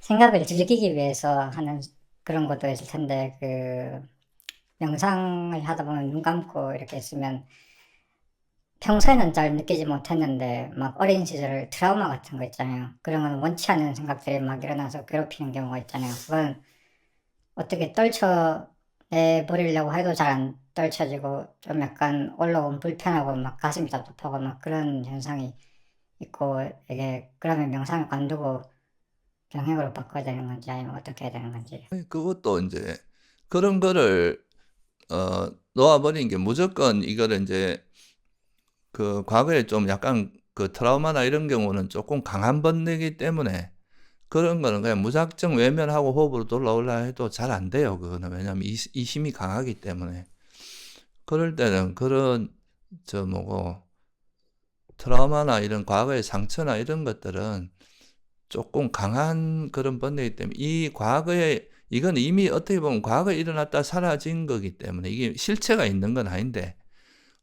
생각을 즐기기 위해서 하는 그런 것도 있을 텐데, 명상을 하다 보면 눈 감고 이렇게 있으면 평소에는 잘 느끼지 못했는데, 막 어린 시절 트라우마 같은 거 있잖아요. 그런 건 원치 않는 생각들이 막 일어나서 괴롭히는 경우가 있잖아요. 그건 어떻게 떨쳐내버리려고 해도 잘 안 떨쳐지고, 좀 약간 올라오면 불편하고, 막 가슴이 답답하고, 막 그런 현상이 있고, 이게, 그러면 명상을 관두고 병행으로 바꿔야 되는 건지, 아니면 어떻게 해야 되는 건지. 그것도 이제 그런 거를 놓아버린 게 무조건 이거를 이제 그 과거에 좀 약간 그 트라우마나 이런 경우는 조금 강한 번뇌이기 때문에 그런 거는 그냥 무작정 외면하고 호흡으로 돌아올라 해도 잘 안 돼요. 그거는 왜냐하면 이 힘이 강하기 때문에. 그럴 때는 그런 저 뭐고 트라우마나 이런 과거의 상처나 이런 것들은 조금 강한 그런 번뇌이기 때문에 이 과거에 이건 이미 어떻게 보면 과거에 일어났다 사라진 거기 때문에 이게 실체가 있는 건 아닌데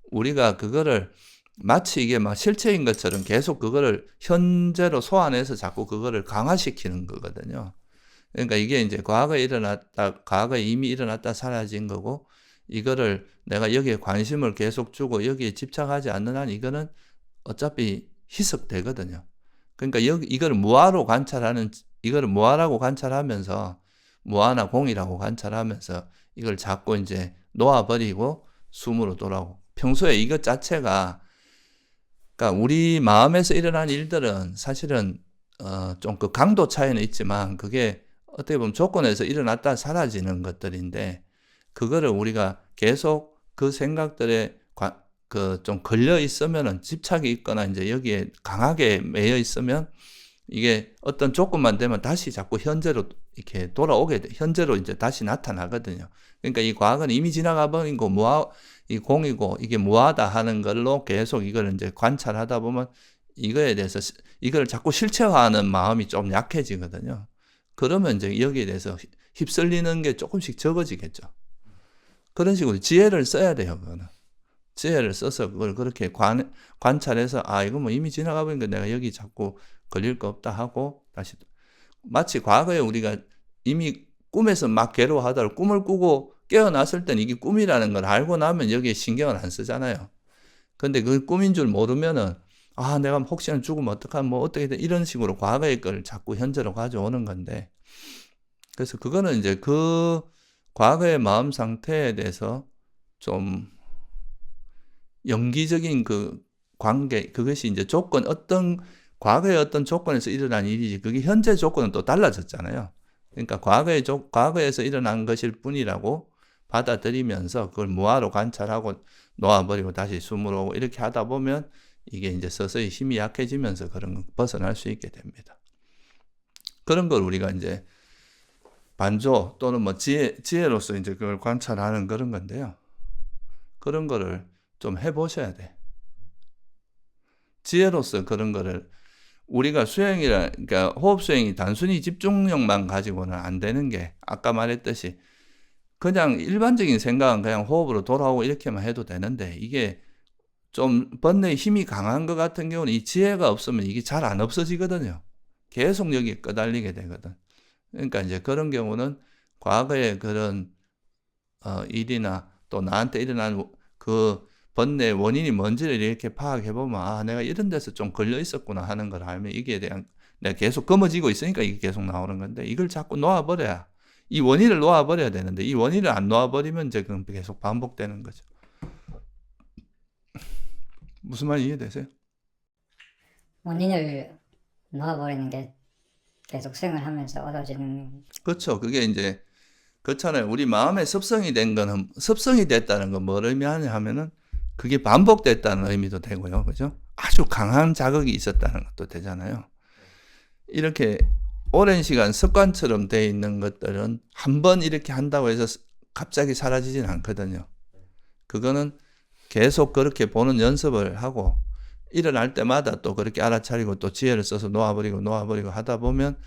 우리가 그거를 마치 이게 막 실체인 것처럼 계속 그거를 현재로 소환해서 자꾸 그거를 강화시키는 거거든요. 그러니까 이게 이제 과거에 이미 일어났다 사라진 거고 이거를 내가 여기에 관심을 계속 주고 여기에 집착하지 않는 한 이거는 어차피 희석되거든요. 그러니까 이거를 이거를 무아라고 관찰하면서 무아나 공이라고 관찰하면서 이걸 자꾸 이제 놓아버리고 숨으로 돌아오고 평소에 이것 자체가 그러니까 우리 마음에서 일어난 일들은 사실은 좀 그 강도 차이는 있지만 그게 어떻게 보면 조건에서 일어났다 사라지는 것들인데 그거를 우리가 계속 그 생각들에 그 좀 걸려 있으면은 집착이 있거나 이제 여기에 강하게 매여 있으면 이게 어떤 조건만 되면 다시 자꾸 현재로 이렇게 현재로 이제 다시 나타나거든요. 그러니까 이 과거는 이미 지나가 버린 거 이 공이고 이게 무하다 하는 걸로 계속 이걸 이제 관찰하다 보면 이거에 대해서 이걸 자꾸 실체화하는 마음이 좀 약해지거든요. 그러면 이제 여기에 대해서 휩쓸리는 게 조금씩 적어지겠죠. 그런 식으로 지혜를 써야 돼요, 그거는. 지혜를 써서 그걸 그렇게 관찰해서 이거 뭐 이미 지나가 버리니까 내가 여기 자꾸 걸릴 거 없다 하고 다시 마치 과거에 우리가 이미 꿈에서 막 괴로워하다가 꿈을 꾸고 깨어났을 땐 이게 꿈이라는 걸 알고 나면 여기에 신경을 안 쓰잖아요. 근데 그 꿈인 줄 모르면은 내가 혹시나 죽으면 어떡하면 뭐 어떻게 돼 이런 식으로 과거의 걸 자꾸 현재로 가져오는 건데 그래서 그거는 이제 그 과거의 마음 상태에 대해서 좀 연기적인 그 관계 그것이 이제 과거의 어떤 조건에서 일어난 일이지 그게 현재 조건은 또 달라졌잖아요. 그러니까 과거에서 일어난 것일 뿐이라고 받아들이면서 그걸 무아로 관찰하고 놓아버리고 다시 숨으로 오고 이렇게 하다 보면 이게 이제 서서히 힘이 약해지면서 그런 걸 벗어날 수 있게 됩니다. 그런 걸 우리가 이제 반조 또는 뭐 지혜로서 이제 그걸 관찰하는 그런 건데요. 그런 거를 좀 해보셔야 돼. 지혜로서 그런 거를 우리가 그러니까 호흡 수행이 단순히 집중력만 가지고는 안 되는 게 아까 말했듯이 그냥 일반적인 생각은 그냥 호흡으로 돌아오고 이렇게만 해도 되는데 이게 좀 번뇌의 힘이 강한 것 같은 경우는 이 지혜가 없으면 이게 잘 안 없어지거든요. 계속 여기에 끄달리게 되거든. 그러니까 이제 그런 경우는 과거의 그런 일이나 또 나한테 일어난 그 번뇌의 원인이 뭔지를 이렇게 파악해보면 내가 이런 데서 좀 걸려 있었구나 하는 걸 알면 이게 대한 내가 계속 검어지고 있으니까 이게 계속 나오는 건데 이걸 자꾸 놓아버려야 이 원인을 놓아버려야 되는데 이 원인을 안 놓아버리면 이제 그건 계속 반복되는 거죠. 무슨 말인지 이해되세요? 원인을 놓아버리는 게 계속 수행을 하면서 얻어지는. 그렇죠. 그게 이제 그렇잖아요. 우리 마음의 습성이 됐다는 건 뭘 의미하냐 하면은 그게 반복됐다는 의미도 되고요. 그죠? 아주 강한 자극이 있었다는 것도 되잖아요. 이렇게 오랜 시간 습관처럼 돼 있는 것들은 한 번 이렇게 한다고 해서 갑자기 사라지진 않거든요. 그거는 계속 그렇게 보는 연습을 하고 일어날 때마다 또 그렇게 알아차리고 또 지혜를 써서 놓아버리고 하다 보면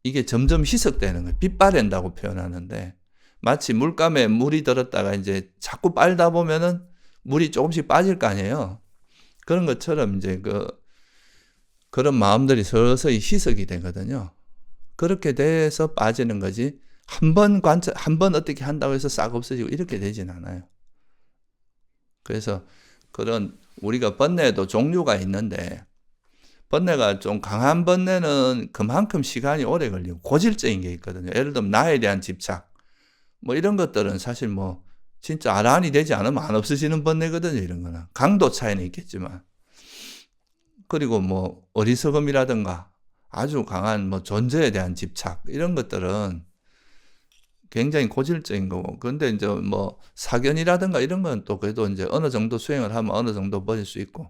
이게 점점 희석되는 거예요. 빛바랜다고 표현하는데 마치 물감에 물이 들었다가 이제 자꾸 빨다 보면은 물이 조금씩 빠질 거 아니에요. 그런 것처럼 이제 그런 마음들이 서서히 희석이 되거든요. 그렇게 돼서 빠지는 거지. 한 번 어떻게 한다고 해서 싹 없어지고 이렇게 되진 않아요. 그래서 그런 우리가 번뇌에도 종류가 있는데 번뇌가 좀 강한 번뇌는 그만큼 시간이 오래 걸리고 고질적인 게 있거든요. 예를 들면 나에 대한 집착 뭐 이런 것들은 사실 뭐 진짜 아란이 되지 않으면 안 없어지는 번뇌거든요. 이런 거는 강도 차이는 있겠지만 그리고 뭐 어리석음이라든가 아주 강한 뭐 존재에 대한 집착 이런 것들은 굉장히 고질적인 거고 그런데 이제 뭐 사견이라든가 이런 건 또 그래도 이제 어느 정도 수행을 하면 어느 정도 버릴 수 있고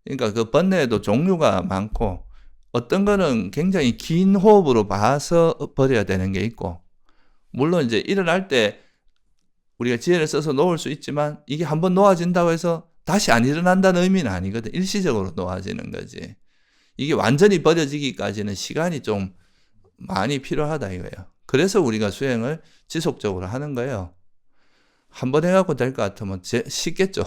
그러니까 그 번뇌에도 종류가 많고 어떤 거는 굉장히 긴 호흡으로 봐서 버려야 되는 게 있고 물론 이제 일어날 때 우리가 지혜를 써서 놓을 수 있지만 이게 한번 놓아진다고 해서 다시 안 일어난다는 의미는 아니거든. 일시적으로 놓아지는 거지. 이게 완전히 버려지기까지는 시간이 좀 많이 필요하다 이거예요. 그래서 우리가 수행을 지속적으로 하는 거예요. 한번 해갖고 될 것 같으면 쉽겠죠.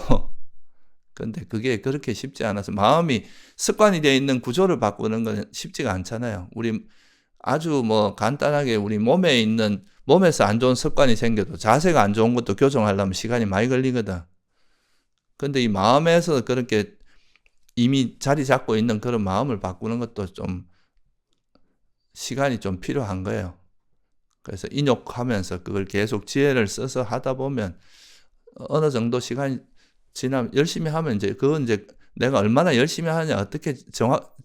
근데 그게 그렇게 쉽지 않아서 마음이 습관이 되어 있는 구조를 바꾸는 건 쉽지가 않잖아요. 우리 아주 뭐 간단하게 우리 몸에서 안 좋은 습관이 생겨도 자세가 안 좋은 것도 교정하려면 시간이 많이 걸리거든. 근데 이 마음에서 그렇게 이미 자리 잡고 있는 그런 마음을 바꾸는 것도 좀 시간이 좀 필요한 거예요. 그래서 인욕하면서 그걸 계속 지혜를 써서 하다 보면 어느 정도 시간이 지나면 열심히 하면 이제 그건 이제 내가 얼마나 열심히 하느냐 어떻게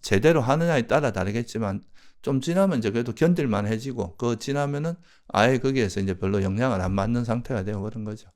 제대로 하느냐에 따라 다르겠지만 좀 지나면 이제 그래도 견딜만 해지고 그거 지나면은 아예 거기에서 이제 별로 영향을 안 받는 상태가 되고 그런 거죠.